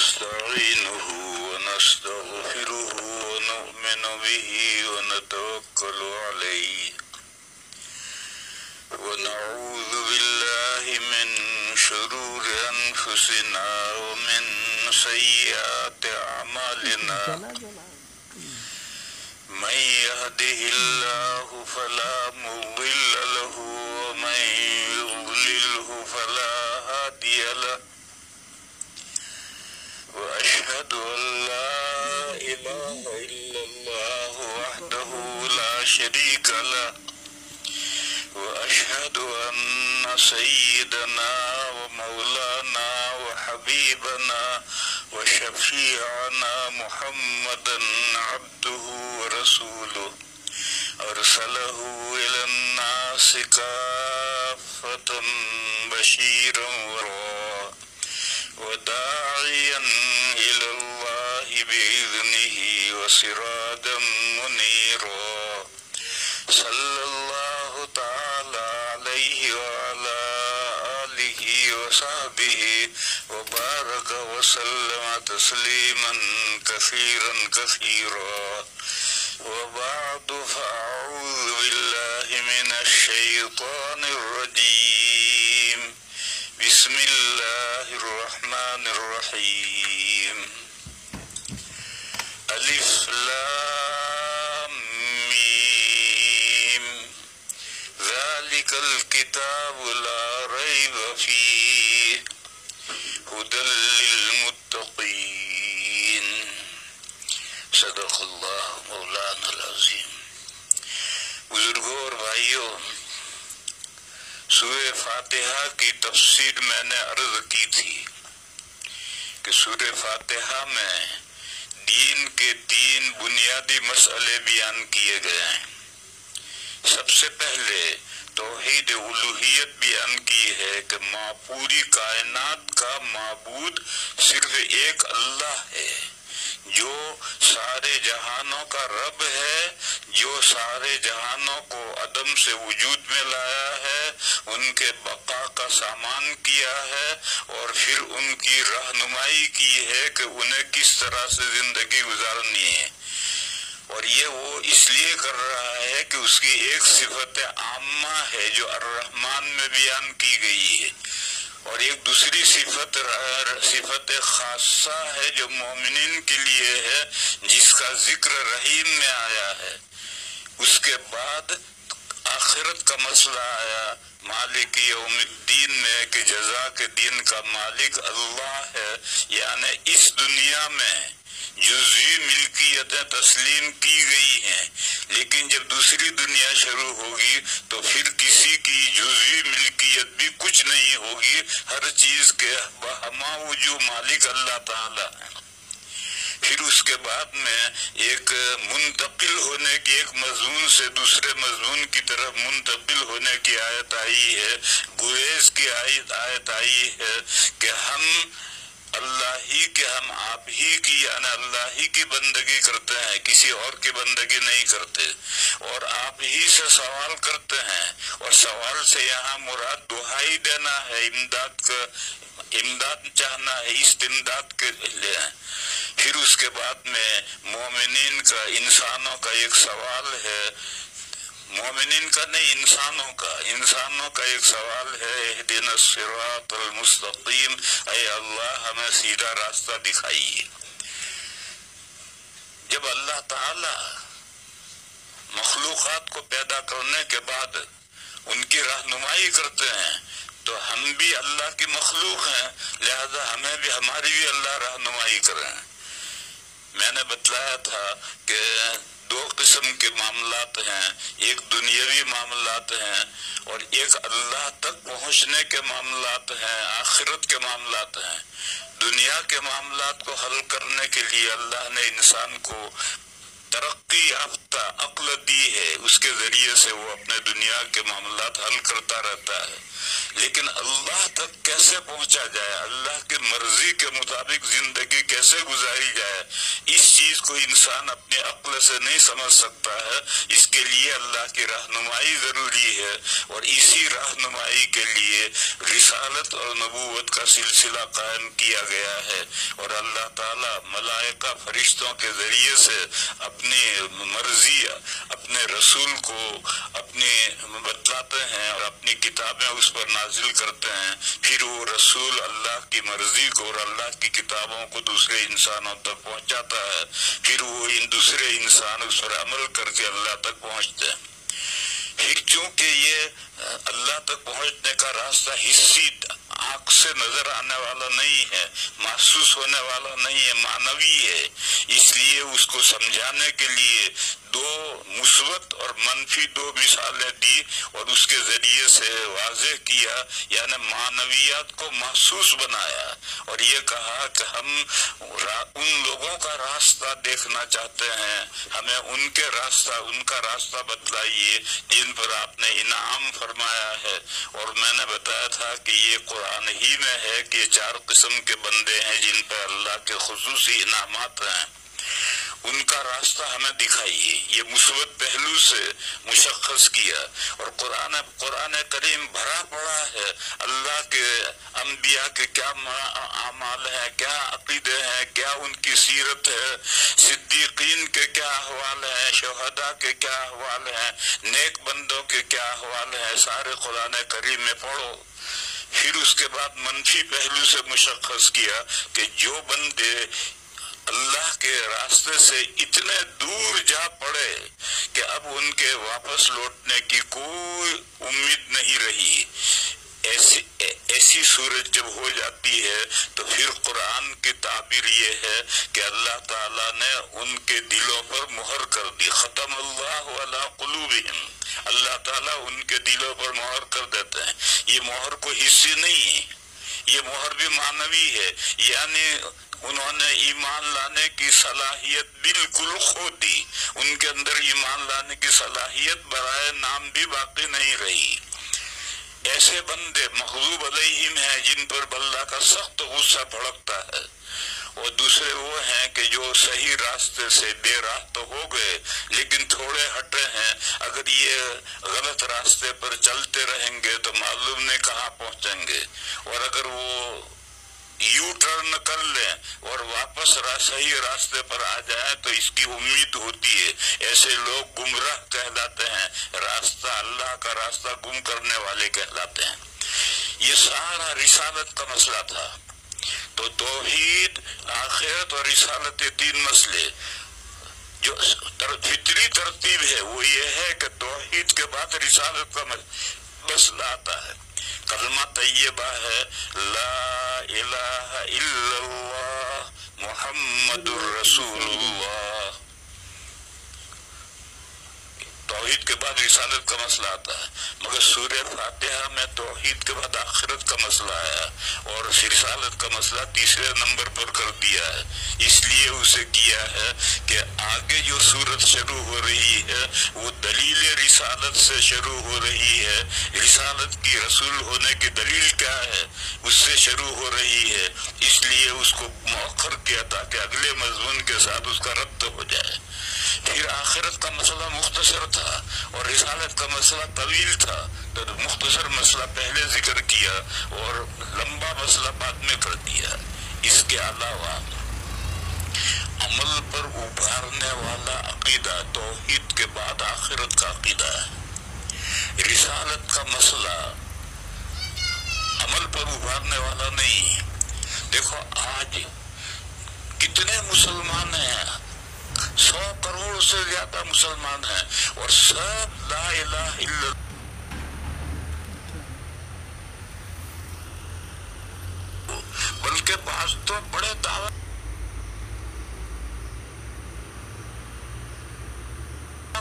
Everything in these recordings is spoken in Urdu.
ونستعينه ونستغفره ونؤمن به ونتوكل عليه ونعوذ بالله من شرور أنفسنا ومن سيئات أعمالنا من يهده الله فلا مضل له ومن يضلله فلا هادي له وأشهد أن لا إله إلا الله وحده لا شريك له وأشهد أن سيدنا ومولانا وحبيبنا وشفيعنا محمدا عبده ورسوله أرسله إلى الناس كافة بشيرا وداعيا إلى الله بإذنه وسراجا منيرا صلى الله تعالى عليه وعلى آله وصحبه وبارك وسلم تسليما كثيرا كثيرا وبعد فأعوذ بالله من الشيطان الرجيم بسم الله الرحمن الرحيم ألف لام ميم ذلك الكتاب لا ريب فيه هدى للمتقين صدق اللہ مولانا العظیم۔ بزرگوں اور بھائیوں، سورہ فاتحہ کی تفسیر میں نے عرض کی تھی کہ سورہ فاتحہ میں دین کے 3 بنیادی مسئلے بیان کیے گئے ہیں۔ سب سے پہلے توحید الوہیت بیان کی ہے کہ پوری کائنات کا معبود صرف ایک اللہ ہے، جو سارے جہانوں کا رب ہے، جو سارے جہانوں کو عدم سے وجود میں لایا ہے، ان کے بقا کا سامان کیا ہے اور پھر ان کی رہنمائی کی ہے کہ انہیں کس طرح سے زندگی گزارنی ہے۔ اور یہ وہ اس لیے کر رہا ہے کہ اس کی ایک صفت عامہ ہے جو الرحمن میں بیان کی گئی ہے، اور ایک دوسری صفت خاصہ ہے جو مومنین کے لیے ہے، جس کا ذکر رحیم میں آیا ہے۔ اس کے بعد آخرت کا مسئلہ آیا مالک یوم الدین میں کہ جزا کے دن کا مالک اللہ ہے، یعنی اس دنیا میں جزوی ملکیتیں تسلیم کی گئی ہیں، لیکن جب دوسری دنیا شروع ہوگی تو پھر کسی کی جزوی ملکیت بھی کچھ نہیں ہوگی، ہر چیز کے بہما وجو مالک اللہ تعالی ہے۔ پھر اس کے بعد میں ایک منتقل ہونے کی، ایک مضمون سے دوسرے مضمون کی طرف منتقل ہونے کی آیت آئی ہے، گویز کی آیت آئی ہے کہ ہم اللہ ہی کے، ہم آپ ہی کی، یعنی اللہ ہی کی بندگی کرتے ہیں، کسی اور کی بندگی نہیں کرتے، اور آپ ہی سے سوال کرتے ہیں، اور سوال سے یہاں مراد دہائی دینا ہے، امداد چاہنا ہے، استمداد کے لیے۔ پھر اس کے بعد میں مومنین کا، انسانوں کا ایک سوال ہے، مومنین کا نہیں، انسانوں کا ایک سوال ہے، اہدنا الصراط المستقیم، اے اللہ ہمیں سیدھا راستہ دکھائیے۔ جب اللہ تعالی مخلوقات کو پیدا کرنے کے بعد ان کی رہنمائی کرتے ہیں تو ہم بھی اللہ کی مخلوق ہیں، لہذا ہمیں بھی، ہماری بھی اللہ رہنمائی کریں۔ میں نے بتلایا تھا کہ 2 قسم کے معاملات ہیں، ایک دنیاوی معاملات ہیں اور ایک اللہ تک پہنچنے کے معاملات ہیں، آخرت کے معاملات ہیں۔ دنیا کے معاملات کو حل کرنے کے لیے اللہ نے انسان کو ترقی یافتہ عقل دی ہے، اس کے ذریعے سے وہ اپنے دنیا کے معاملات حل کرتا رہتا ہے، لیکن اللہ تک کیسے پہنچا جائے، اللہ کی مرضی کے مطابق زندگی کیسے گزاری جائے، اس چیز کو انسان اپنے عقل سے نہیں سمجھ سکتا ہے۔ اس کے لیے اللہ کی رہنمائی ضروری ہے، اور اسی رہنمائی کے لیے رسالت اور نبوت کا سلسلہ قائم کیا گیا ہے، اور اللہ تعالیٰ ملائکہ فرشتوں کے ذریعے سے اپنی مرضی اپنے رسول کو اپنے بتلاتے ہیں اور اپنی کتابیں اس پر نازل کرتے ہیں، پھر وہ رسول اللہ کی مرضی کو اور اللہ کی کتابوں کو دوسرے انسانوں تک پہنچاتا ہے، پھر وہ دوسرے انسان اس پر عمل کر کے اللہ تک پہنچتے ہیں۔ پھر چونکہ یہ اللہ تک پہنچنے کا راستہ حسی آنکھ سے نظر آنے والا نہیں ہے، محسوس ہونے والا نہیں ہے، معنوی ہے، اس لیے اس کو سمجھانے کے لیے دو مثبت اور منفی دو مثالیں دی اور اس کے ذریعے سے واضح کیا، یعنی معنویات کو محسوس بنایا، اور یہ کہا کہ ہم ان لوگوں کا راستہ دیکھنا چاہتے ہیں، ہمیں ان کا راستہ بتلائیے جن پر آپ نے انعام فرمایا ہے۔ اور میں نے بتایا تھا کہ یہ قرآن ہی میں ہے کہ 4 قسم کے بندے ہیں جن پر اللہ کے خصوصی انعامات ہیں، ان کا راستہ ہمیں دکھائیے، یہ مثبت پہلو سے مشخص کیا۔ اور قرآن کریم بھرا پڑا ہے اللہ کے انبیاء کے کیا اعمال ہیں، کیا عقیدے ہیں، کیا ان کی سیرت ہے، صدیقین کے کیا احوال ہیں، شہداء کے کیا احوال ہیں، نیک بندوں کے کیا احوال ہیں، سارے قرآن کریم میں پڑھو۔ پھر اس کے بعد منفی پہلو سے مشخص کیا کہ جو بندے اللہ کے راستے سے اتنے دور جا پڑے کہ اب ان کے واپس لوٹنے کی کوئی امید نہیں رہی، ایسی صورت جب ہو جاتی ہے تو پھر قرآن کی تعبیر یہ ہے کہ اللہ تعالیٰ نے ان کے دلوں پر مہر کر دی، ختم اللہ علی قلوبہم، اللہ تعالیٰ ان کے دلوں پر مہر کر دیتے ہیں۔ یہ مہر کو حصی نہیں ہے، یہ مہر بھی معنوی ہے، یعنی انہوں نے ایمان لانے کی صلاحیت بالکل کھو دی، ان کے اندر ایمان لانے کی صلاحیت برائے نام بھی باقی نہیں رہی۔ ایسے بندے مغضوب علیہم ہیں جن پر اللہ کا سخت غصہ بھڑکتا ہے، اور دوسرے وہ ہیں کہ جو صحیح راستے سے بے راہ تو ہو گئے لیکن تھوڑے ہٹے ہیں، اگر یہ غلط راستے پر چلتے رہیں گے تو معلوم نہیں کہاں پہنچیں گے، اور اگر وہ یو ٹرن کر لیں اور واپس صحیح راستے پر آ جائیں تو اس کی امید ہوتی ہے۔ ایسے لوگ گمراہ کہلاتے ہیں، راستہ اللہ کا راستہ گم کرنے والے کہلاتے ہیں۔ یہ سارا رسالت کا مسئلہ تھا۔ تو توحید، آخرت اور رسالت، 3 مسئلے جو فطری ترتیب ہے وہ یہ ہے کہ توحید کے بعد رسالت کا مسئلہ آتا ہے۔ کلمہ طیبہ ہے لا الہ الا اللہ محمد الرسول اللہ، توحید کے بعد رسالت کا مسئلہ آتا ہے، مگر سورہ فاتحہ میں توحید کے بعد آخرت کا مسئلہ آیا اور رسالت کا مسئلہ تیسرے نمبر پر کر دیا ہے، اس لیے اسے کیا ہے کہ آگے جو سورت شروع ہو رہی ہے وہ دلیل رسالت سے شروع ہو رہی ہے، رسالت کی رسول ہونے کی دلیل کیا ہے اس سے شروع ہو رہی ہے، اس لیے اس کو مؤخر کیا تاکہ اگلے مضمون کے ساتھ اس کا ربط ہو جائے۔ پھر آخرت کا مسئلہ مختصر تھا اور رسالت کا مسئلہ طویل تھا، تو مختصر مسئلہ پہلے ذکر کیا اور لمبا مسئلہ بعد میں کر دیا۔ اس کے علاوہ عمل پر ابھارنے والا عقیدہ توحید کے بعد آخرت کا عقیدہ ہے، رسالت کا مسئلہ عمل پر ابھارنے والا نہیں۔ دیکھو آج کتنے مسلمان ہیں، 100 کروڑ سے زیادہ مسلمان ہیں اور سب لا الہ الا اللہ بلکہ بعض تو بڑے دعویٰ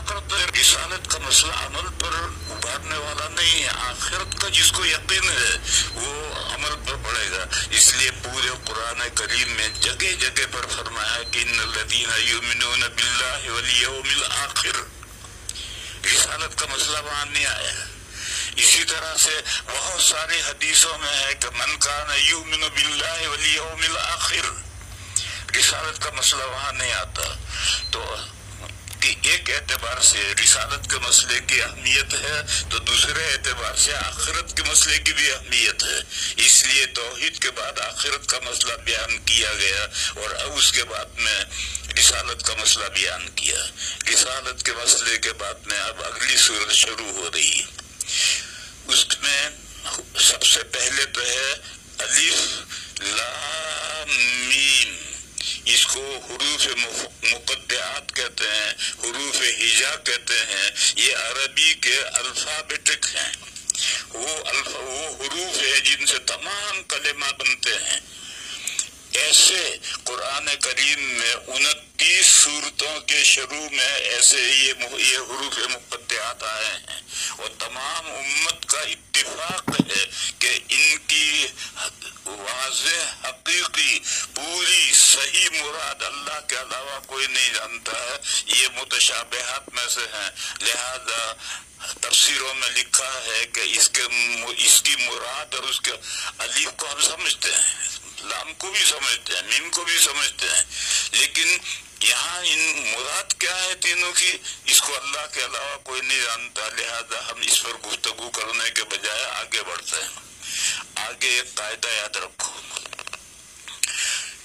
کرتے ہیں۔ رسالت کا مسئلہ عمل پر ابھارنے والا نہیں ہے، آخرت کا جس کو یقین ہے وہ عمل پر پڑے گا. اس لیے پورے قرآن کریم میں جگہ جگہ پر فرمایا کہ ان الذین یؤمنون باللہ والیوم الآخر. رسالت کا مسئلہ وہاں نہیں آیا. اسی طرح سے بہت ساری حدیثوں میں ہے کہ من کان یؤمن باللہ والیوم الآخر. رسالت کا مسئلہ وہاں نہیں آتا. تو کہ ایک اعتبار سے رسالت کے مسئلے کی اہمیت ہے تو دوسرے اعتبار سے آخرت کے مسئلے کی بھی اہمیت ہے. اس لیے توحید کے بعد آخرت کا مسئلہ بیان کیا گیا اور اب اس کے بعد میں رسالت کا مسئلہ بیان کیا. رسالت کے مسئلے کے بعد میں اب اگلی صورت شروع ہو رہی ہے. اس میں سب سے پہلے تو ہے الف لام میم. اس کو حروف مقطعات کہتے ہیں, حروف ہجا کہتے ہیں. یہ عربی کے الفابیٹک ہیں. وہ حروف ہیں جن سے تمام کلمات بنتے ہیں. ایسے قرآن کریم میں 29 سورتوں کے شروع میں ایسے یہ حروف مقطعات آئے ہیں اور تمام امت کا اتفاق ہے کہ ان کی واضح حقیقی پوری صحیح مراد اللہ کے علاوہ کوئی نہیں جانتا ہے. یہ متشابہات میں سے ہیں. لہذا تفسیروں میں لکھا ہے کہ اس کی مراد اور اس کے الف کو ہم سمجھتے ہیں, لام کو بھی سمجھتے ہیں, میم کو بھی سمجھتے ہیں, لیکن یہاں ان مراد کیا ہے تینوں کی, اس کو اللہ کے علاوہ کوئی نہیں جانتا. لہذا ہم اس پر گفتگو کرنے کے بجائے آگے بڑھتے ہیں. آگے ایک قاعدہ یاد رکھو.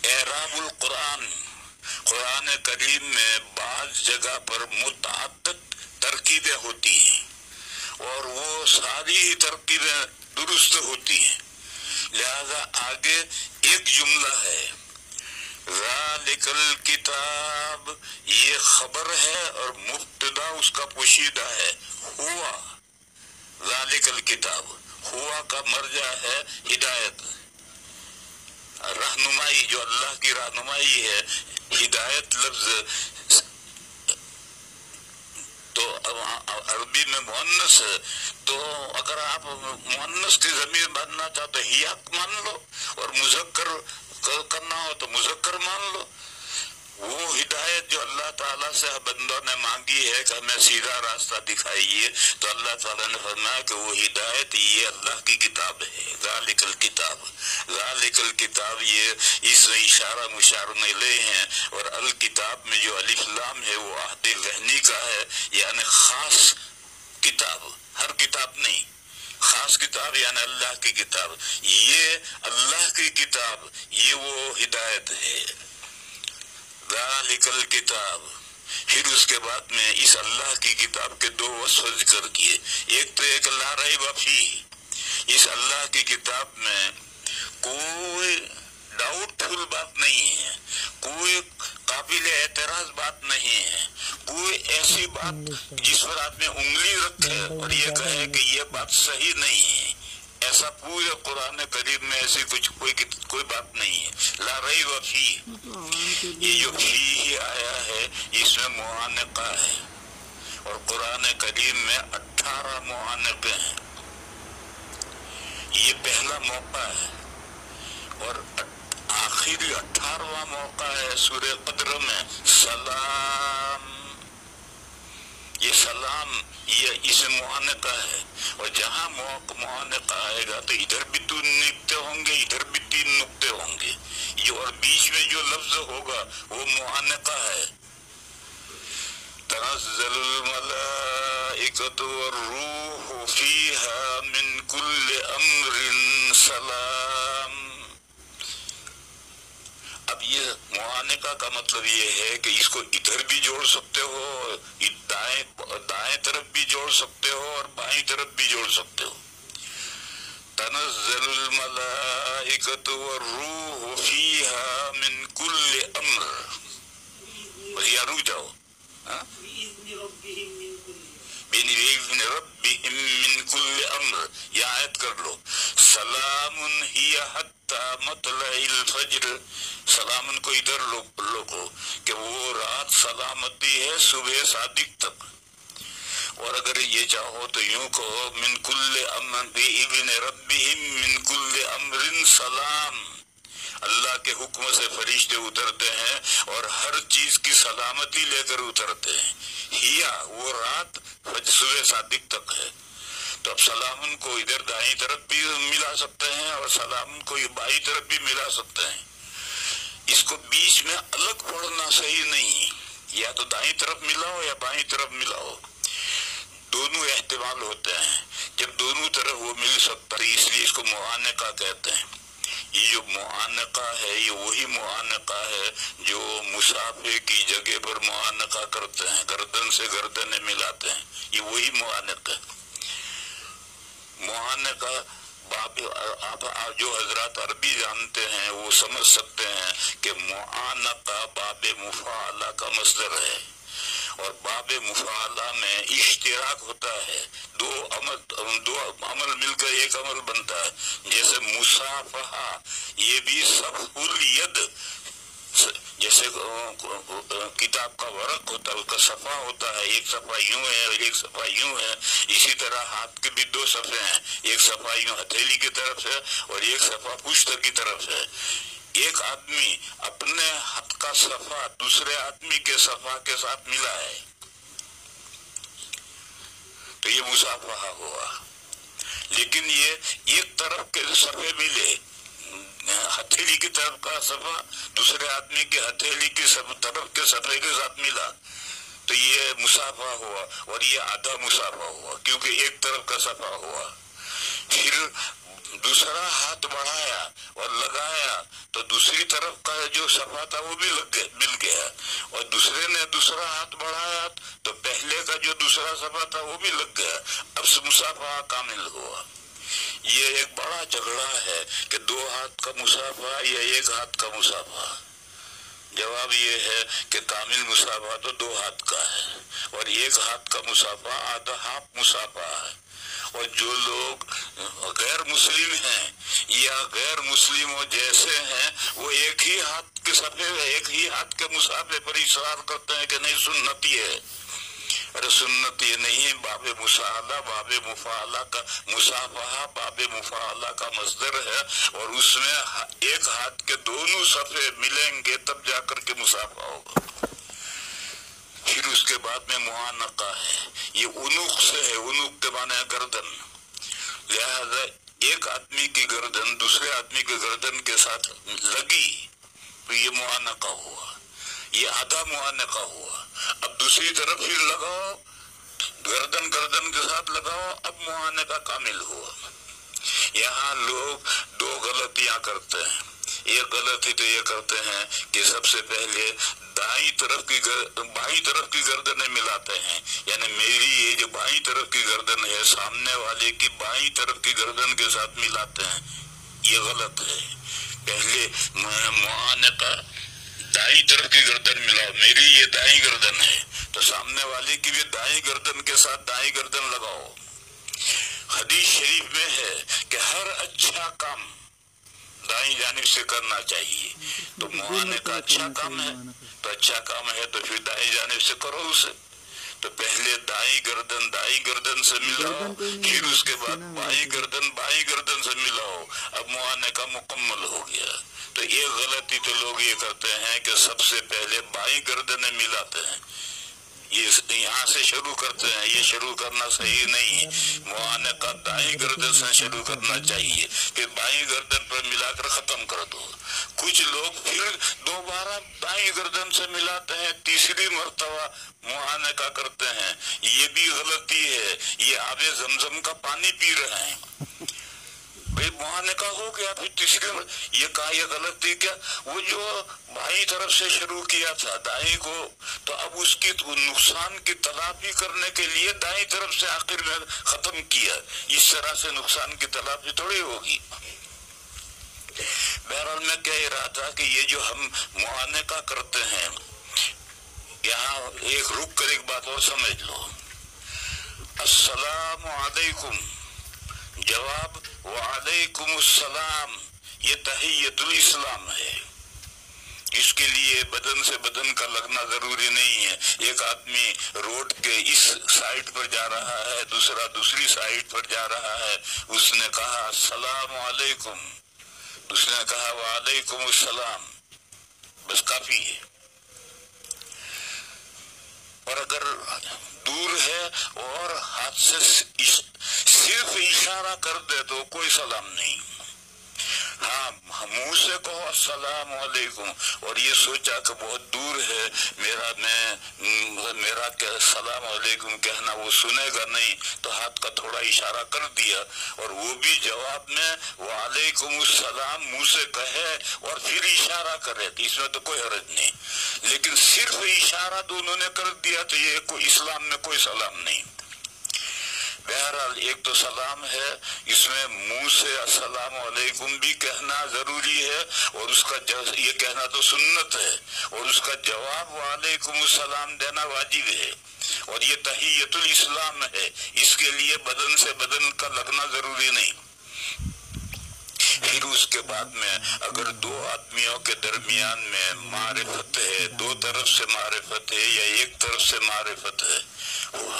اعراب القرآن, قرآن کریم میں بعض جگہ پر متعدد ترکیبیں ہوتی ہیں اور وہ ساری ہی ترکیبیں درست ہوتی ہیں. لہذا آگے ایک جملہ ہے ذالک الکتاب, یہ خبر ہے اور مبتدا اس کا پوشیدہ ہے ہوا. ذالک الکتاب, ہوا کا مرجع ہے ہدایت, رہنمائی, جو اللہ کی رہنمائی ہے. ہدایت لفظ تو عربی میں مؤنث ہے, تو اگر آپ مؤنث کی ضمیر ماننا چاہو تو ہیا مان لو اور مذکر کرنا ہو تو مذکر مان لو. وہ ہدایت جو اللہ تعالیٰ سے بندوں نے مانگی ہے کہ ہمیں سیدھا راستہ دکھائیے, تو اللہ تعالیٰ نے فرمایا کہ وہ ہدایت یہ اللہ کی کتاب ہے. ذالک الکتاب, ذالک الکتاب, یہ اس میں اشارہ مشار الیہ ہیں. اور الکتاب میں جو الف لام ہے وہ عہد ذہنی کا ہے, یعنی خاص کتاب, ہر کتاب نہیں, خاص کتاب یعنی اللہ کی کتاب. یہ اللہ کی کتاب, یہ وہ ہدایت ہے. ذالک الکتاب. پھر اس کے بعد میں اس اللہ کی کتاب کے دو وصف ذکر کیے. ایک تو ایک لا ریب فیہ, اس اللہ کی کتاب میں کوئی ڈاؤٹ فل بات نہیں ہے, کوئی قابل اعتراض بات نہیں ہے, کوئی ایسی بات جس پر آدمی انگلی رکھے اور یہ کہے کہ یہ بات صحیح نہیں ہے. ایسا پورے قرآن کریم میں ایسی کوئی بات نہیں ہے. لا ریب فیہ, یہ جو فیہ آیا ہے اس میں معانقہ ہے اور قرآن کریم میں 18 معانقے ہیں. یہ پہلا موقع ہے اور آخری 18واں موقع ہے سورہ قدر میں. سلام, یہ سلام یہ اس میں معانقہ ہے, اور جہاں معانقہ آئے گا تو ادھر بھی 2 نقطے ہوں گے, ادھر بھی 3 نقطے ہوں گے. یہ اور بیچ میں جو لفظ ہوگا وہ معانقہ ہے. تنزل الملائکۃ والروح فیہا من کل امر سلام. اب یہ معانقہ کا مطلب یہ ہے کہ اس کو ادھر بھی جوڑ سکتے ہو, دائیں طرف بھی جوڑ سکتے ہو اور بائیں طرف بھی جوڑ سکتے ہو. تنزل الملائکۃ والروح فیہا من کل امر. بس یہاں رک جاؤ. بِإِذْنِ رَبِّهِمْ مِنْ كُلِّ أَمْرٍ, یہ آیت کر لو. سلام ہی حتی مطلع الفجر, سلام کو ادھر لوگو کہ وہ رات سلامتی ہے صبح صادق تک. اور اگر یہ چاہو تو یوں کہو من کل امر بِإِذْنِ رَبِّهِمْ من کل امر سلام، اللہ کے حکم سے فرشتے اترتے ہیں اور ہر چیز کی سلامتی لے کر اترتے ہیں۔ ہیا وہ رات صبح صادق تک ہے، تو اب سلامن کو ادھر دائیں طرف بھی ملا سکتے ہیں اور سلامن کو بائیں طرف بھی ملا سکتے ہیں۔ اس کو بیچ میں الگ پڑھنا صحیح نہیں، یا تو دائیں طرف ملاؤ یا بائیں طرف ملاؤ، دونوں احتمال ہوتے ہیں۔ جب دونوں طرف وہ مل سکتا ہے اس لیے اس کو معانقہ کہتے ہیں۔ یہ جو معانقہ ہے یہ وہی معانقہ ہے جو مسافے کی جگہ پر معانقہ کرتے ہیں، گردن سے گردنیں ملاتے ہیں، یہ وہی معانقہ ہے۔ معانقہ آپ جو حضرات عربی جانتے ہیں وہ سمجھ سکتے ہیں کہ معانقہ باب مفاعلہ کا مصدر ہے، اور باب مفاعلہ میں اشتراک ہوتا ہے، دو عمل مل کر ایک عمل بنتا ہے۔ جیسے مصافحہ یہ بھی صفح الید، جیسے کتاب کا ورق ہوتا ہے اس کا صفحہ ہوتا ہے، ایک صفحہ یوں ہے اور ایک صفحہ یوں ہے، اسی طرح ہاتھ کے بھی دو صفحے ہیں، ایک صفحہ یوں ہتھیلی کی طرف ہے اور ایک صفحہ پشت کی طرف ہے۔ ایک آدمی اپنے ہاتھ کا صفحہ دوسرے آدمی کے صفحہ کے ساتھ ملا ہے تو یہ مصافحہ ہوا۔ لیکن یہ ایک طرف کے صفحے ملے، ہتھیلی کی طرف کا صفحہ دوسرے آدمی کے ہتھیلی کی طرف کے صفحے کے ساتھ ملا تو یہ مصافحہ ہوا، اور یہ آدھا مصافحہ ہوا کیونکہ ایک طرف کا صفحہ ہوا۔ پھر دوسرا ہاتھ بڑھایا اور لگایا تو دوسری طرف کا جو صفحہ تھا وہ بھی مل گیا، اور دوسرے نے دوسرا ہاتھ بڑھایا تو پہلے کا جو دوسرا صفحہ تھا وہ بھی لگ گیا، اب مصافحہ کامل ہوا۔ یہ ایک بڑا جھگڑا ہے کہ دو ہاتھ کا مصافحہ یا ایک ہاتھ کا مصافحہ۔ جواب یہ ہے کہ کامل مصافحہ تو دو ہاتھ کا ہے، اور ایک ہاتھ کا مصافحہ آدھا ہاتھ مصافحہ ہے۔ اور جو لوگ غیر مسلم ہیں یا غیر مسلموں جیسے ہیں وہ ایک ہی ہاتھ کے صفحے ایک ہی ہاتھ کے مصافحے پر اصرار کرتے ہیں کہ نہیں سنتی ہے۔ ارے سنت یہ نہیں، باب مصافحہ باب مفاعلہ کا مصافحہ باب مفاعلہ کا مصدر ہے، اور اس میں ایک ہاتھ کے دونوں صفحے ملیں گے تب جا کر کے مصافحہ ہوگا۔ پھر اس کے بعد میں معانقہ ہے، یہ عنق سے ہے، عنق کے معنی گردن، لہذا ایک آدمی کی گردن دوسرے آدمی کی گردن کے ساتھ لگی تو یہ معانقہ ہوا، یہ آدھا معانقہ ہوا۔ اب دوسری طرف پھر لگاؤ، گردن کے ساتھ لگاؤ، اب معانقہ کامل ہوا۔ یہاں لوگ دو غلطیاں کرتے ہیں۔ ایک غلطی تو یہ کرتے ہیں کہ سب سے پہلے بائیں طرف کی گردنیں ملاتے ہیں، یعنی میری یہ جو بائیں طرف کی گردن ہے سامنے والے کی بائیں طرف کی گردن کے ساتھ ملاتے ہیں، یہ غلط ہے۔ پہلے معانقہ دائیں طرف کی گردن ملاؤ، میری یہ دائیں گردن ہے تو سامنے والے کی بھی دائیں گردن کے ساتھ دائیں گردن لگاؤ۔ حدیث شریف میں ہے کہ ہر اچھا کام دائیں جانب سے کرنا چاہیے، تو معانے کا اچھا کام ہے تو اچھا کام ہے تو پھر دائیں جانب سے کرو اسے۔ تو پہلے دائیں گردن سے ملاؤ، پھر اس کے بعد بائیں گردن سے ملاؤ، اب معانے کا مکمل ہو گیا۔ تو ایک غلطی تو لوگ یہ کرتے ہیں کہ سب سے پہلے بائیں گردنیں ملاتے ہیں، یہ یہاں سے شروع کرتے ہیں، یہ شروع کرنا صحیح نہیں ہے۔ معانقہ دائیں گردن سے شروع کرنا چاہیے کہ بائیں گردن پر ملا کر ختم کر دو۔ کچھ لوگ پھر دوبارہ دائیں گردن سے ملاتے ہیں، تیسری مرتبہ معانقہ کرتے ہیں، یہ بھی غلطی ہے، یہ آب زمزم کا پانی پی رہے ہیں۔ بھئی معانقہ ہو گیا، پھر تیسری یہ کہا یہ غلطی کیا، وہ جو بائیں طرف سے شروع کیا تھا دائیں کو، تو اب اس کی نقصان کی تلافی کرنے کے لیے دائیں طرف سے آخر میں ختم کیا، اس طرح سے نقصان کی تلافی تھوڑی ہوگی۔ بہرحال میں کہہ رہا تھا کہ یہ جو ہم معانقہ کرتے ہیں، یہاں ایک رک کر ایک بات اور سمجھ لو۔ السلام علیکم، جواب وعلیکم السلام، یہ تحیت الاسلام ہے، اس کے لیے بدن سے بدن کا لگنا ضروری نہیں ہے. ایک آدمی روڈ کے اس سائڈ پر جا رہا ہے، دوسرا دوسری سائڈ پر جا رہا ہے، اس نے کہا السلام علیکم، اس نے کہا وعلیکم السلام، بس کافی ہے. اور اگر دور ہے اور ہاتھ سے صرف اشارہ کر دے تو کوئی سلام نہیں. ہاں منہ سے کہو السلام علیکم اور یہ سوچا کہ بہت دور ہے میرا السلام علیکم کہنا وہ سنے گا نہیں، تو ہاتھ کا تھوڑا اشارہ کر دیا اور وہ بھی جواب میں وعلیکم السلام منہ سے کہے اور پھر اشارہ کرے تو اس میں تو کوئی حرج نہیں. لیکن صرف اشارہ دونوں نے کر دیا تو یہ کوئی اسلام میں کوئی سلام نہیں. بہرحال ایک تو سلام ہے، اس میں منہ سے السلام علیکم بھی کہنا ضروری ہے اور اس کا یہ کہنا تو سنت ہے اور اس کا جواب وعلیکم السلام دینا واجب ہے اور یہ تحیۃ الاسلام ہے. اس کے لیے بدن سے بدن کا لگنا ضروری نہیں. پھر اس کے بعد میں اگر دو آدمیوں کے درمیان میں معرفت ہے، دو طرف سے معرفت ہے یا ایک طرف سے معرفت ہے،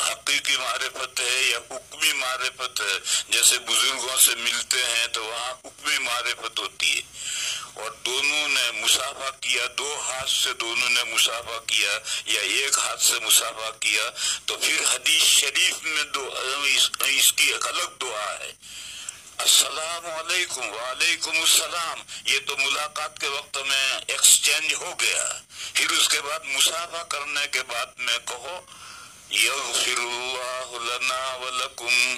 حقیقی معرفت ہے یا حکمی معرفت ہے، جیسے بزرگوں سے ملتے ہیں تو وہاں حکمی معرفت ہوتی ہے اور دونوں نے مصافحہ کیا، دو ہاتھ سے دونوں نے مصافحہ کیا یا ایک ہاتھ سے مصافحہ کیا، تو پھر حدیث شریف میں اس کی ایک الگ دعا ہے السلام علیکم وعلیکم السلام. یہ تو ملاقات کے وقت میں ایکسچینج ہو گیا. پھر اس کے بعد مصافحہ کرنے کے بعد میں کہو یغفر اللہ لنا ولکم،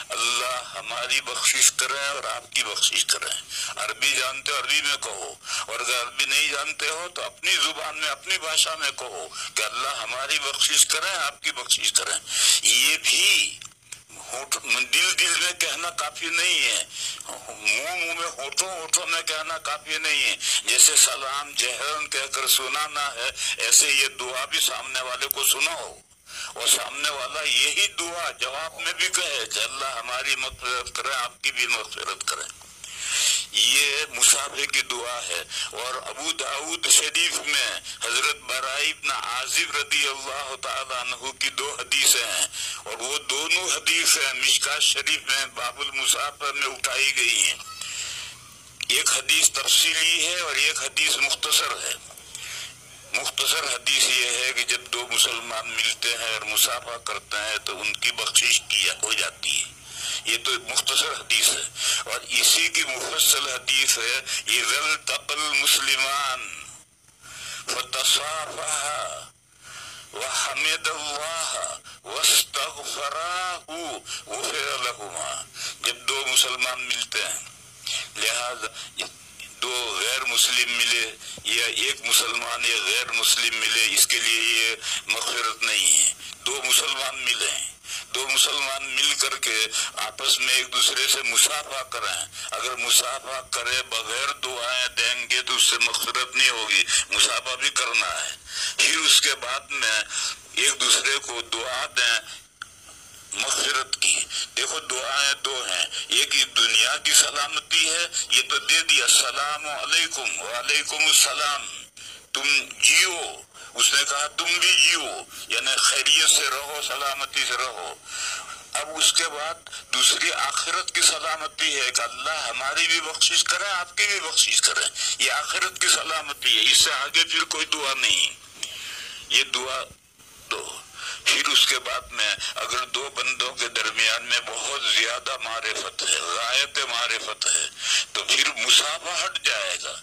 اللہ ہماری بخشش کریں اور آپ کی بخشش کریں. عربی جانتے ہو عربی میں کہو، اور اگر عربی نہیں جانتے ہو تو اپنی زبان میں اپنی بھاشا میں کہو کہ اللہ ہماری بخشش کریں آپ کی بخشش کریں. یہ بھی دل میں کہنا کافی نہیں ہے، منہ میں ہونٹوں میں کہنا کافی نہیں ہے. جیسے سلام جہرن کہہ کر سنانا ہے، ایسے یہ دعا بھی سامنے والے کو سناؤ اور سامنے والا یہی دعا جواب میں بھی کہے کہ اللہ ہماری مغفرت کرے آپ کی بھی مغفرت کرے. یہ مصافحے کی دعا ہے. اور ابو داؤد شریف میں حضرت برائی بن عازب رضی اللہ تعالیٰ عنہ کی دو حدیثیں ہیں اور وہ دونوں حدیثیں مشکات شریف میں باب المصافحہ میں اٹھائی گئی ہیں. ایک حدیث تفصیلی ہے اور ایک حدیث مختصر ہے. مختصر حدیث یہ ہے کہ جب دو مسلمان ملتے ہیں اور مصافحہ کرتے ہیں تو ان کی بخشش ہو جاتی ہے. یہ تو مختصر حدیث ہے. اور اسی کی مفصل حدیث ہے اذا التقى المسلمان فتصافحا وحمد اللہ واستغفراه غفر لهما. جب دو مسلمان ملتے ہیں، لہذا دو غیر مسلم ملے یا ایک مسلمان یا غیر مسلم ملے اس کے لیے یہ مغفرت نہیں ہے. دو مسلمان ملے، دو مسلمان مل کر کے آپس میں ایک دوسرے سے مصافحہ کریں. اگر مصافحہ کرے بغیر دعائیں دیں گے تو اس سے مغفرت نہیں ہوگی، مصافحہ بھی کرنا ہے. پھر اس کے بعد میں ایک دوسرے کو دعا دیں مغفرت کی. دیکھو دعائیں دو ہیں، ایک دنیا کی سلامتی ہے، یہ تو دے دیا السلام علیکم وعلیکم السلام، تم جیو. اس نے کہا تم بھی جیو، یعنی خیریت سے رہو، سلامتی سے رہو. اب اس کے بعد دوسری آخرت کی سلامتی ہے کہ اللہ ہماری بھی بخشش کرے آپ کی بھی بخشش کرے. یہ آخرت کی سلامتی ہے، اس سے آگے پھر کوئی دعا نہیں. یہ دعا دو. پھر اس کے بعد میں اگر دو بندوں کے درمیان میں بہت زیادہ معرفت ہے، غایت معرفت ہے، تو پھر مصافحہ ہٹ جائے گا.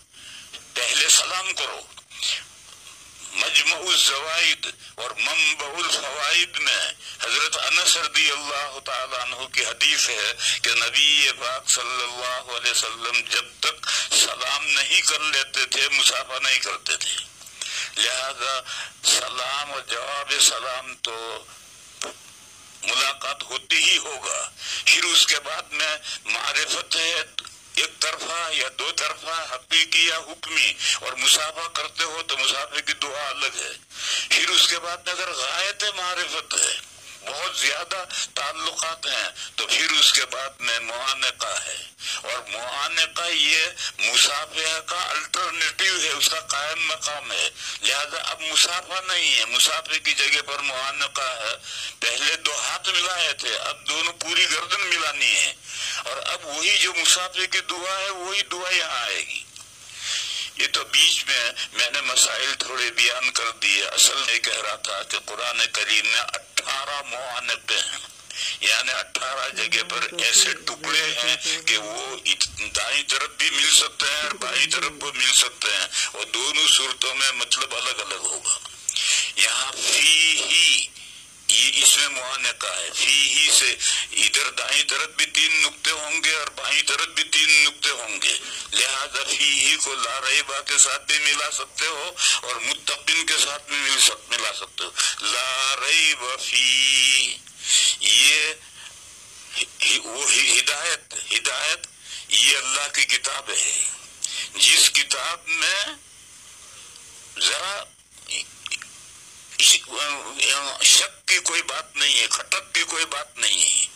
پہلے سلام کرو. مجمع الزوائد اور منبع الفوائد میں حضرت انس رضی اللہ تعالیٰ عنہ کی حدیث ہے کہ نبی پاک صلی اللہ علیہ وسلم جب تک سلام نہیں کر لیتے تھے مصافحہ نہیں کرتے تھے. لہذا سلام اور جواب سلام تو ملاقات ہوتی ہی ہوگا. پھر اس کے بعد میں معرفت ہے ایک طرفہ یا دو طرفہ، حقیقی یا حکمی، اور مصافحہ کرتے ہو تو مصافحے کی دعا الگ ہے. پھر اس کے بعد میں اگر غایت معرفت ہے، بہت زیادہ تعلقات ہیں، تو پھر اس کے بعد میں معانقہ ہے، اور معانقہ یہ مصافحہ کا الٹرنیٹیو ہے، اس کا قائم مقام ہے، لہذا اب مصافحہ نہیں ہے، مصافحے کی جگہ پر معانقہ ہے۔ پہلے 2 ہاتھ ملائے تھے، اب دونوں پوری گردن ملانی ہے، اور اب وہی جو مصافحے کی دعا ہے وہی دعا یہاں آئے گی۔ یہ تو بیچ میں نے مسائل تھوڑے بیان کر دیے۔ اصل میں کہہ رہا تھا کہ قرآن کریم میں 18 معانقے ہیں، یعنی 18 جگہ پر ایسے ٹکڑے ہیں کہ وہ دائیں طرف بھی مل سکتے ہیں اور بائیں طرف بھی مل سکتے ہیں، اور دونوں صورتوں میں مطلب الگ الگ ہوگا۔ یہاں فی ہی، یہ اس میں معانقہ ہے، فی ہی سے ادھر دائیں طرف بھی 3 نقطے ہوں گے اور بائیں طرف بھی 3 نقطے ہوں گے، لہذا فی ہی کو لا ریبہ کے ساتھ بھی ملا سکتے ہو اور متقین کے ساتھ بھی ملا سکتے ہو۔ لا ریب فی، یہ وہ ہدایت یہ اللہ کی کتاب ہے، جس کتاب میں ذرا شک کی کوئی بات نہیں ہے، کھٹک کی کوئی بات نہیں ہے۔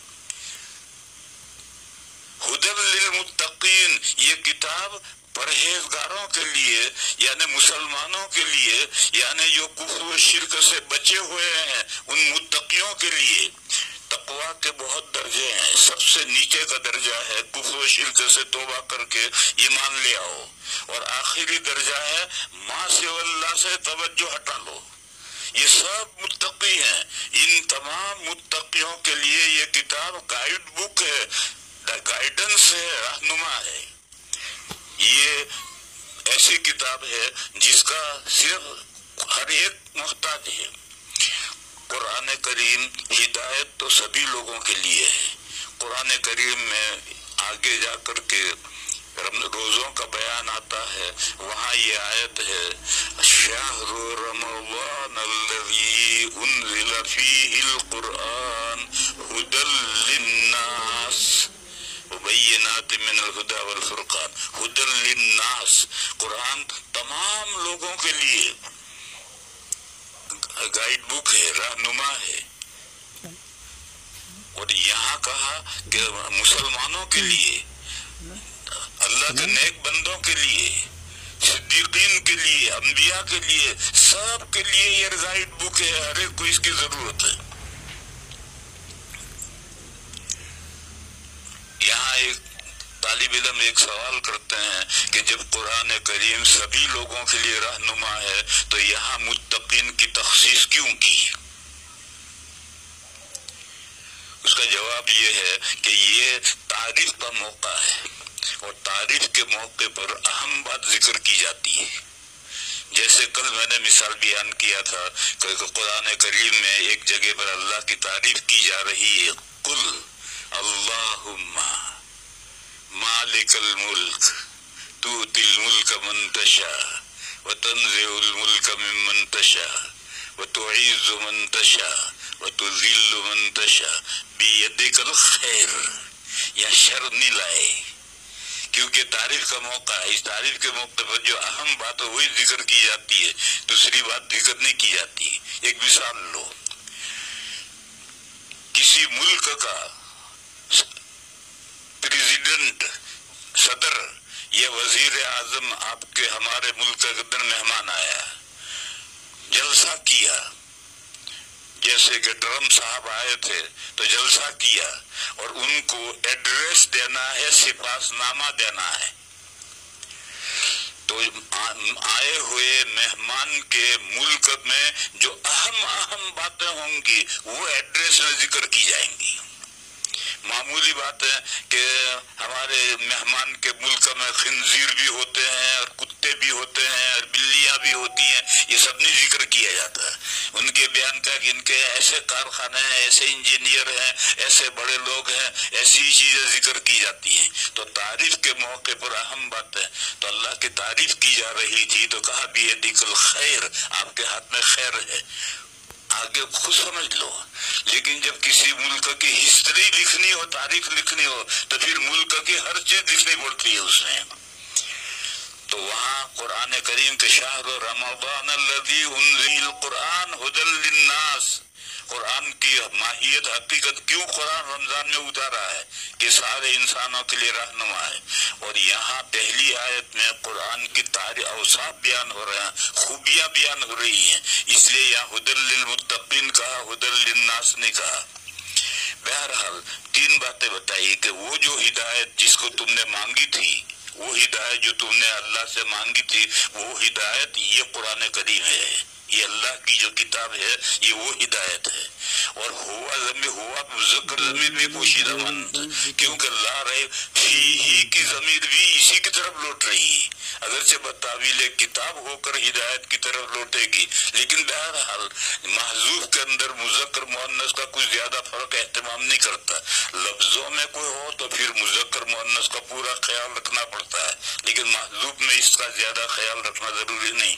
ہدی للمتقین، یہ کتاب پرہیزگاروں کے لیے، یعنی مسلمانوں کے لیے، یعنی جو کفر و شرک سے بچے ہوئے ہیں، ان متقیوں کے لیے۔ تقویٰ کے بہت درجے ہیں، سب سے نیچے کا درجہ ہے کفر و شرک سے توبہ کر کے ایمان لے آؤ، اور آخری درجہ ہے ما سوی اللہ سے توجہ ہٹا لو۔ یہ سب متقی ہیں، ان تمام متقیوں کے لیے یہ کتاب گائیڈ بک ہے، گائیڈنس ہے، رہنما ہے۔ یہ ایسی کتاب ہے جس کا صرف ہر ایک محتاج ہے۔ قرآن کریم ہدایت تو سبھی لوگوں کے لیے ہے۔ قرآن کریم میں آگے جا کر کے روزوں کا بیان آتا ہے، وہاں یہ آیت ہے شہر رمضان الذی انزل فیہ القرآن ھدی للناس وبینات من الہدی والفرقان۔ ھدی للناس، قرآن تمام لوگوں کے لیے گائیڈ بک ہے، رہنما ہے، اور یہاں کہا کہ مسلمانوں کے لیے، اللہ کے نیک بندوں کے لیے، صدیقین کے لیے، انبیاء کے لیے، سب کے لیے یہ گائیڈ بک ہے، ہر ایک کو اس کی ضرورت ہے۔ یہاں ایک طالب علم ایک سوال کرتے ہیں کہ جب قرآن کریم سبھی لوگوں کے لیے رہنما ہے تو یہاں متقین کی تخصیص کیوں کی؟ اس کا جواب یہ ہے کہ یہ تعریف کا موقع ہے، اور تعریف کے موقع پر اہم بات ذکر کی جاتی ہے۔ جیسے کل میں نے مثال بیان کیا تھا کہ قرآن کریم میں ایک جگہ پر اللہ کی تعریف کی جا رہی ہے، قل اللہم مالک الملک تؤتی الملک من تشاء وتنزع الملک ممن تشاء وتعز من تشاء وتذل من تشاء بیدک الخیر۔ یا شر نہیں لائے، کیونکہ تعریف کا موقع ہے، اس تعریف کے موقع پر جو اہم بات ہے وہی ذکر کی جاتی ہے، دوسری بات ذکر نہیں کی جاتی۔ ایک مثال لو، کسی ملک کا پریزیڈنٹ، صدر یا وزیر اعظم آپ کے ہمارے ملک کے اندر مہمان آیا، جلسہ کیا، جیسے کہ ٹرمپ صاحب آئے تھے تو جلسہ کیا، اور ان کو ایڈریس دینا ہے، سپاس نامہ دینا ہے، تو آئے ہوئے مہمان کے ملک میں جو اہم باتیں ہوں گی وہ ایڈریس میں ذکر کی جائیں گی۔ معمولی بات ہے کہ ہمارے مہمان کے ملک میں خنزیر بھی ہوتے ہیں اور کتے بھی ہوتے ہیں اور بلیاں بھی ہوتی ہیں، یہ سب نہیں ذکر کیا جاتا ہے۔ ان کے بیان کا کہ ان کے ایسے کارخانے ہیں، ایسے انجینئر ہیں، ایسے بڑے لوگ ہیں، ایسی چیزیں ذکر کی جاتی ہیں۔ تو تعریف کے موقع پر اہم بات ہے، تو اللہ کی تعریف کی جا رہی تھی تو کہا بیدک الخیر، آپ کے ہاتھ میں خیر ہے، آگے خود سمجھ لو۔ لیکن جب کسی ملک کی ہسٹری لکھنی ہو، تاریخ لکھنی ہو، تو پھر ملک کی ہر چیز لکھنی پڑتی ہے اس میں۔ تو وہاں قرآن کریم کے شہر رمضان الذی انزل القرآن ھدی للناس قرآن کی ماہیت حقیقت کیوں قرآن رمضان میں اتارا ہے کہ سارے انسانوں کے لیے رہنما ہے. اور یہاں پہلی آیت میں قرآن کی اوصاف بیان ہو رہے ہیں, خوبیاں بیان ہو رہی ہیں, اس لیے یہاں ہدی للمتقین کہا, ہدی للناس نے کہا. بہرحال 3 باتیں بتائی کہ وہ جو ہدایت جس کو تم نے مانگی تھی, وہ ہدایت جو تم نے اللہ سے مانگی تھی, وہ ہدایت یہ قرآن کریم ہے, یہ اللہ کی جو کتاب ہے, یہ وہ ہدایت ہے. اور ہوا ذکر ضمیر بھی پوشیدہ مند, کیونکہ لا رہے فیہ کی ضمیر بھی اسی کی طرف لوٹ رہی, اگرچہ بتاویل کتاب ہو کر ہدایت کی طرف لوٹے گی, لیکن بہرحال محذوف کے اندر مذکر مؤنث کا کچھ زیادہ فرق اہتمام نہیں کرتا. لفظوں میں کوئی ہو تو پھر مذکر مؤنث کا پورا خیال رکھنا پڑتا ہے, لیکن محذوف میں اس کا زیادہ خیال رکھنا ضروری نہیں.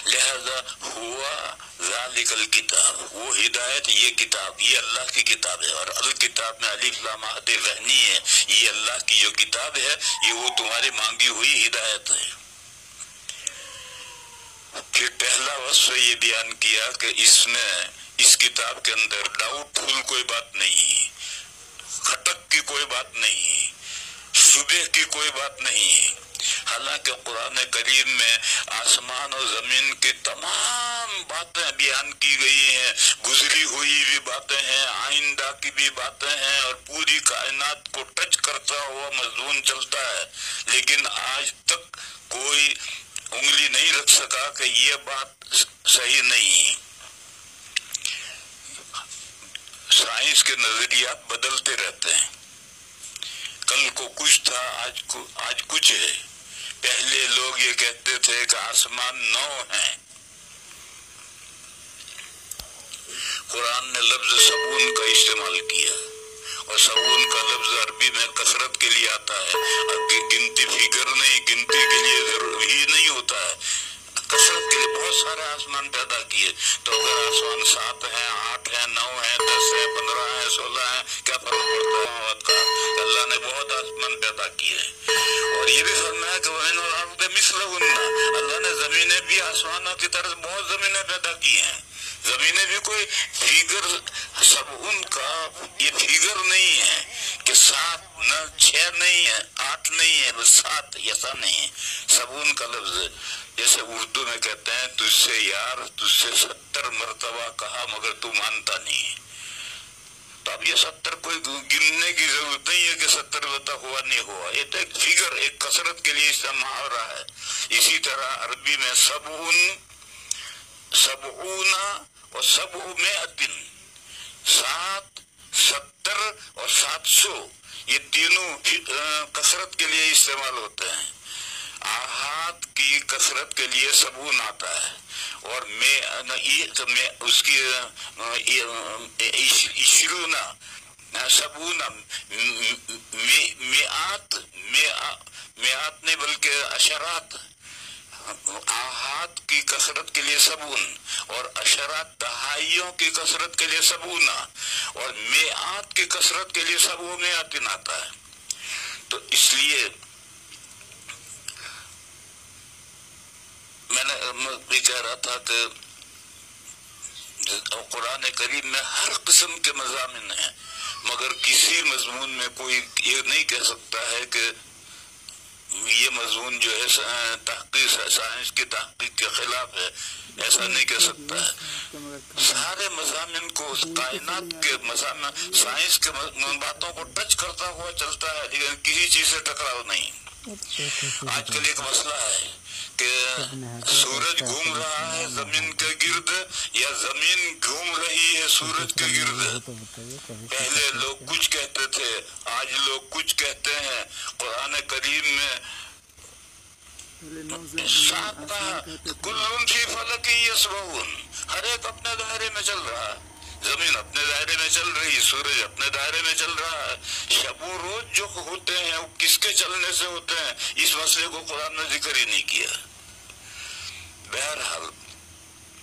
لہذا ہوا ذالک الکتاب, وہ ہدایت, یہ کتاب, یہ اللہ کی کتاب ہے. اور الکتاب میں الف لام عہد ذہنی ہے, یہ اللہ کی جو کتاب ہے, یہ وہ تمہاری مانگی ہوئی ہدایت ہے. پھر پہلا وصف یہ بیان کیا کہ اس کتاب کے اندر ڈاؤٹ فل کوئی بات نہیں, کھٹک کی کوئی بات نہیں, شبہ کی کوئی بات نہیں. حالانکہ قرآن کریم میں آسمان و زمین کی تمام باتیں بیان کی گئی ہیں, گزری ہوئی بھی باتیں ہیں, آئندہ کی بھی باتیں ہیں, اور پوری کائنات کو ٹچ کرتا ہوا مضمون چلتا ہے, لیکن آج تک کوئی انگلی نہیں رکھ سکا کہ یہ بات صحیح نہیں. سائنس کے نظریات بدلتے رہتے ہیں, کل کو کچھ تھا, آج کچھ ہے. پہلے لوگ یہ کہتے تھے کہ آسمان 9 ہیں, قرآن نے لفظ سبون کا استعمال کیا, اور سبون کا لفظ عربی میں کثرت کے لیے آتا ہے, گنتی فگر نہیں, گنتی کے لیے ضروری ہی نہیں ہوتا ہے, کثرت کے لیے بہت سارے آسمان پیدا کیے. تو اگر آسمان 7 ہیں, 8 ہیں, 9 ہیں, 10 ہیں, 15 ہیں, 16 ہیں, کیا فرق پڑتا ہے موت کا؟ اللہ نے بہت آسمان پیدا کیے. اور یہ بھی فرمایا کہ وَإِنَّ الْأَرْضَ مِثْلَهُنَّ, اللہ نے زمینیں بھی آسمانوں کی طرح بہت زمینیں پیدا کی ہیں. زمینیں بھی کوئی فیگر, سب ان کا یہ فیگر نہیں ہے کہ 7 نہ 6 نہیں ہے, 8 نہیں ہے, بس 7, ایسا نہیں ہے. سب ان کا لفظ ہے. جیسے اردو میں کہتے ہیں تجھ سے یار, تجھ سے 70 مرتبہ کہا مگر تو مانتا نہیں. تو اب یہ 70 کوئی گننے کی ضرورت نہیں ہے کہ 70 بتا ہوا نہیں ہوا, یہ تو ایک فیگر, ایک کثرت کے لیے استعمال ہو رہا ہے. اسی طرح عربی میں سبعون اور 700, 70 اور 700, یہ تینوں کثرت کے لیے استعمال ہوتے ہیں. آحاد کی کثرت کے لیے سبون آتا ہے, اور میں اس کی عشرون, سبون, میعات نہیں بلکہ عشرات. آحاد کی کثرت کے لیے سبون, اور عشرات دہائیوں کی کثرت کے لیے سبون, اور میعات کی کثرت کے لیے سبو میعاتن آتا ہے. تو اس لیے میں بھی کہہ رہا تھا کہ قرآن کریم میں ہر قسم کے مضامین ہیں, مگر کسی مضمون میں کوئی یہ نہیں کہہ سکتا ہے کہ یہ مضمون جو ہے تحقیق, سائنس کی تحقیق کے خلاف ہے, ایسا نہیں کہہ سکتا ہے. سارے مضامین کو, کائنات کے مضامین, سائنس کے باتوں کو ٹچ کرتا ہوا چلتا ہے, لیکن کسی چیز سے ٹکراؤ نہیں. آج کل ایک مسئلہ ہے کہ سورج گھوم رہا ہے زمین کے گرد, یا زمین گھوم رہی ہے سورج کے گرد. پہلے لوگ کچھ کہتے تھے, آج لوگ کچھ کہتے ہیں. قرآن کریم میں 7 کہا, کل فی فلک یسبحون, ہر ایک اپنے دائرے میں چل رہا ہے. زمین اپنے دائرے میں چل رہی, سورج اپنے دائرے میں چل رہا ہے. شب و روز جو ہوتے ہیں وہ کس کے چلنے سے ہوتے ہیں, اس مسئلے کو قرآن نے ذکر ہی نہیں کیا. بہرحال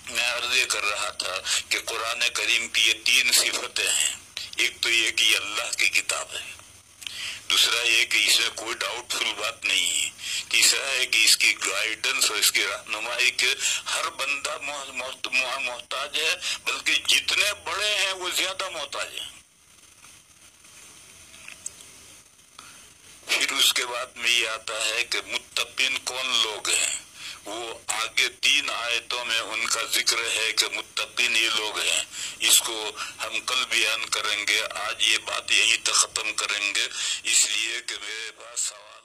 میں عرض یہ کر رہا تھا کہ قرآن کریم کی یہ 3 صفتیں ہیں. ایک تو یہ کہ یہ اللہ کی کتاب ہے, دوسرا یہ کہ اس میں کوئی ڈاؤٹ فل بات نہیں ہے, کیسا ہے کہ اس کی گائیڈنس اور اس کی رہنمائی کے ہر بندہ محتاج ہے، بلکہ جتنے بڑے ہیں وہ زیادہ محتاج ہیں۔ پھر اس کے بعد میں یہ آتا ہے کہ متقین کون لوگ ہیں، وہ آگے 3 آیتوں میں ان کا ذکر ہے کہ متقین یہ لوگ ہیں۔ اس کو ہم کل بیان کریں گے، آج یہ بات یہیں تک ختم کریں گے، اس لیے کہ میرے پاس سوال